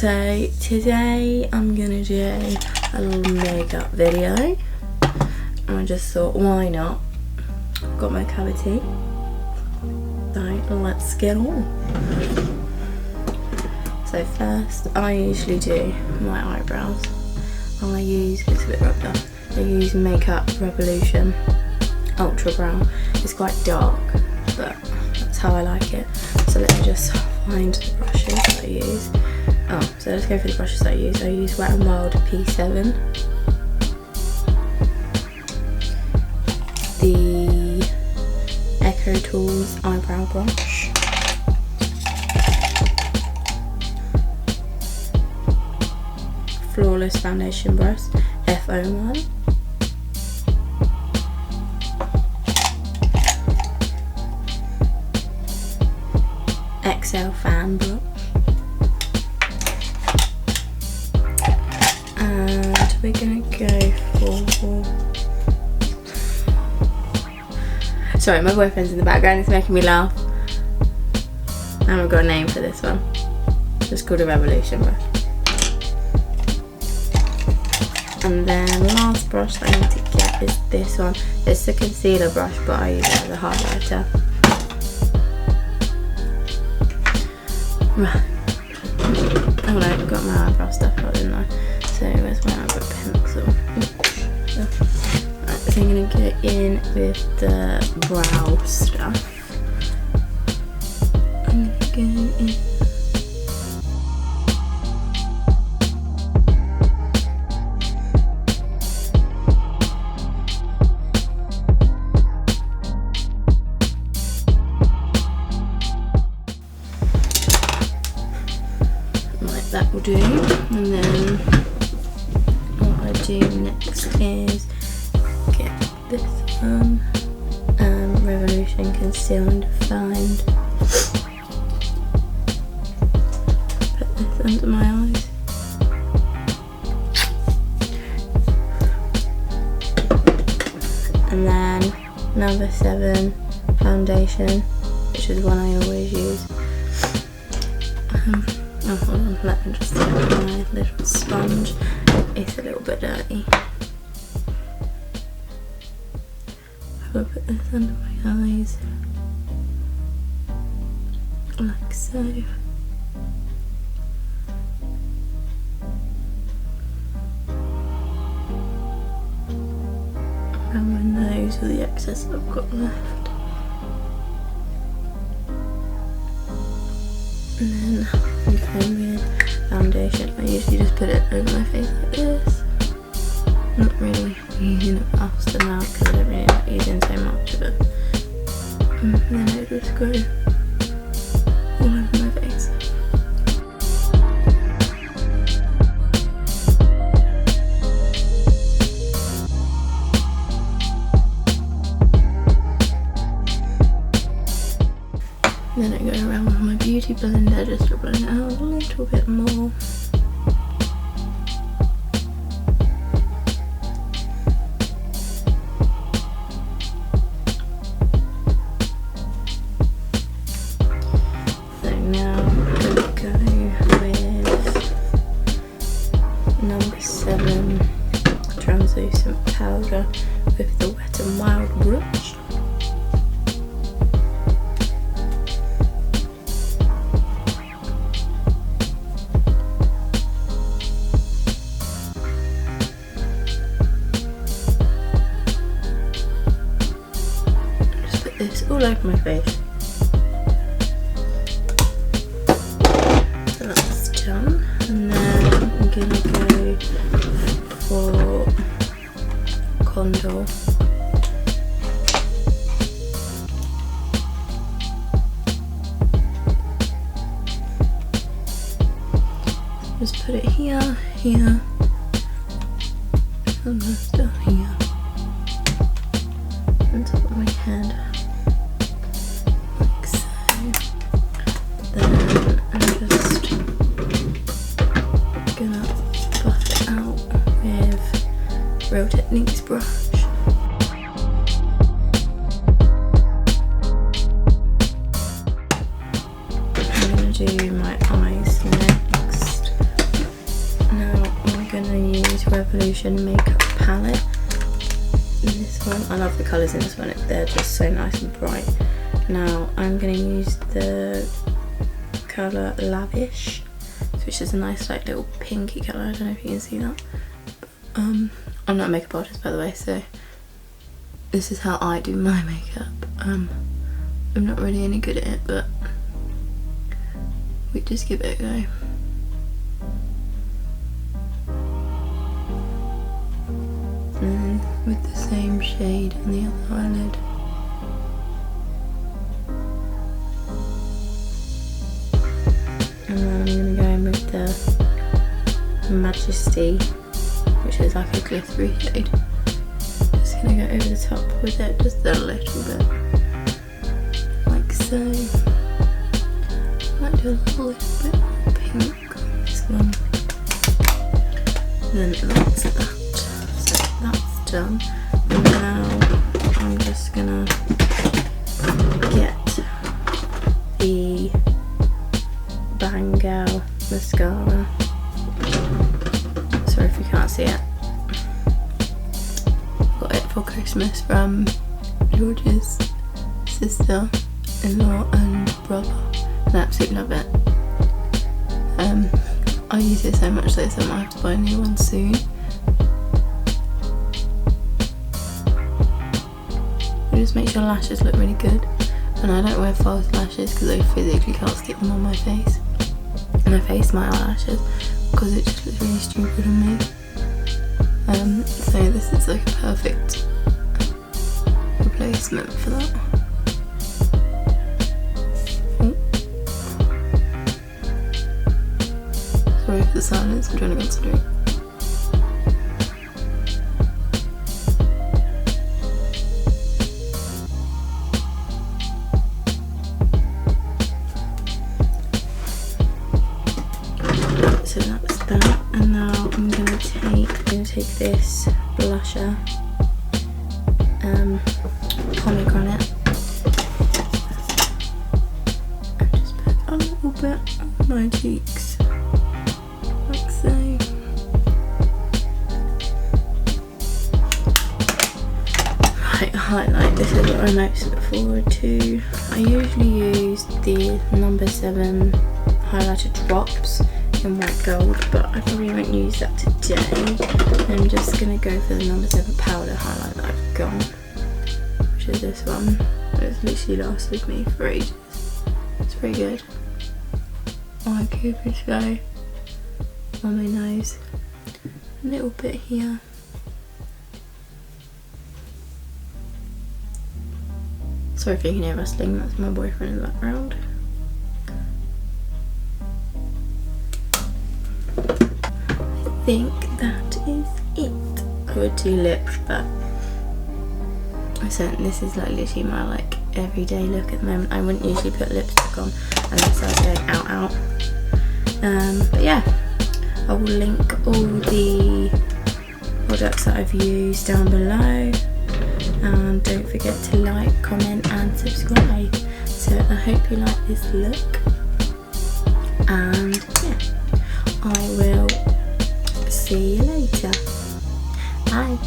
So today I'm gonna do a little makeup video, and I just thought, why not? Got my cup of tea, so let's get on. So first, I usually do my eyebrows. I use, it's a bit rubbed off, I use Makeup Revolution Ultra Brown. It's quite dark, but that's how I like it. So let me just find the brushes that I use. So let's go for the brushes that I use. I use Wet n Wild P7. The Echo Tools eyebrow brush. Flawless foundation brush, F01. XL fan brush. And we're gonna go for... Sorry, my boyfriend's in the background, it's making me laugh. I haven't got a name for this one. It's just called a Revolution brush. And then last brush that I need to get is this one. It's the concealer brush, but I use it as a highlighter. Right. Oh no, I got my eyebrow stuff out, didn't I? So where's my eyebrow pencil? Right, so I'm going to go in with the brow stuff. I'm going to go in. That will do, and then what I do next is get this one, Revolution Conceal and Define. Put this under my eyes. And then number 7 foundation, which is one I always use. Oh, hold on, let me just get my little sponge. It's a little bit dirty. I'll put this under my eyes, like so. Around my nose with the excess that I've got left. And then I'm going with foundation. I usually just put it over my face like this. Not really using it faster now because I don't really like using so much of it. And then I just go all over my face. Then I go around with my beauty blender just to blend it out a little bit more. So now I'm going to go with number 7 translucent powder with the Wet n Wild brush. This all over my face. So that's done, and then I'm gonna go for contour. Just put it here, here, and just down here, on top of my head. Then I'm just gonna buff it out with Real Techniques brush. I'm gonna do my eyes next. this Revolution makeup palette. This one, I love the colours in this one, they're just so nice and bright. Now I'm going to use the colour Lavish, which is a nice like little pinky colour. I don't know if you can see that. I'm not a makeup artist, by the way, so this is how I do my makeup. I'm not really any good at it, but we just give it a go. And then with the same shade on the other eyelid. And then I'm going to go in with the Majesty, which is like a glittery shade. Just going to go over the top with it just a little bit, like so. I might do a little bit more pink on this one. Then that's that. So that's done. And now I'm just going to get the Bangal mascara. Sorry if you can't see it. Got it for Christmas from George's sister-in-law and brother, and I absolutely love it. I use it so much that I might have to buy a new one soon. It just makes your lashes look really good, and I don't wear false lashes because I physically can't stick them on my face. And I face my eyelashes because it just looks really stupid on me. So this is like a perfect replacement for that. Oh. Sorry for the silence, I'm trying to concentrate. So that's that, and now I'm gonna take this blusher, Pomegranate, and just put a little bit on my cheeks, like so. Right, highlight, this is what I most look forward to. I usually use the number 7 highlighter drops in white gold, but I probably won't use that today. I'm just gonna go for the number 7 powder highlight that I've got, which is this one. It's literally lasted me for ages. It's pretty good. I could just go on my nose, a little bit here. Sorry if you can hear rustling, that's my boyfriend in the background. I think that is it. I would do lips, but this is like literally my like everyday look at the moment. I wouldn't usually put lipstick on unless I was going out. But yeah, I will link all the products that I've used down below, and don't forget to like, comment and subscribe. So I hope you like this look, and yeah, I will see you later. Bye.